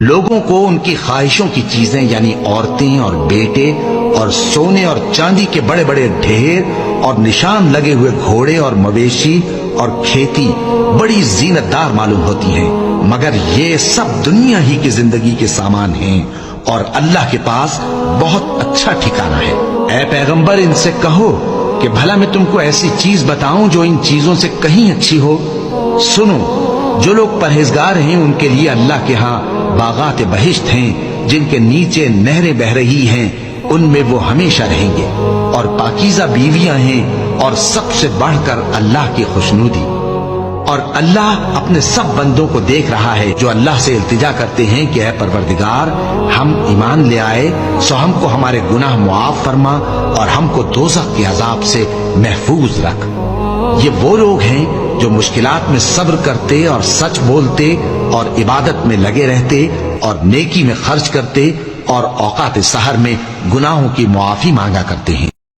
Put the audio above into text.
لوگوں کو ان کی خواہشوں کی چیزیں یعنی عورتیں اور بیٹے اور سونے اور چاندی کے بڑے بڑے ڈھیر اور نشان لگے ہوئے گھوڑے اور مویشی اور کھیتی بڑی زینت دار معلوم ہوتی ہیں، مگر یہ سب دنیا ہی کی زندگی کے سامان ہیں اور اللہ کے پاس بہت اچھا ٹھکانہ ہے۔ اے پیغمبر ان سے کہو کہ بھلا میں تم کو ایسی چیز بتاؤں جو ان چیزوں سے کہیں اچھی ہو؟ سنو، جو لوگ پرہیزگار ہیں ان کے لیے اللہ کے ہاں باغات بہشت ہیں جن کے نیچے نہریں بہ رہی ہیں، ان میں وہ ہمیشہ رہیں گے، اور پاکیزہ بیویاں ہیں، اور سب سے بڑھ کر اللہ کی خوشنودی۔ اور اللہ اپنے سب بندوں کو دیکھ رہا ہے جو اللہ سے التجا کرتے ہیں کہ اے پروردگار، ہم ایمان لے آئے سو ہم کو ہمارے گناہ معاف فرما اور ہم کو دوزخ کے عذاب سے محفوظ رکھ۔ یہ وہ لوگ ہیں جو مشکلات میں صبر کرتے اور سچ بولتے اور عبادت میں لگے رہتے اور نیکی میں خرچ کرتے اور اوقات سحر میں گناہوں کی معافی مانگا کرتے ہیں۔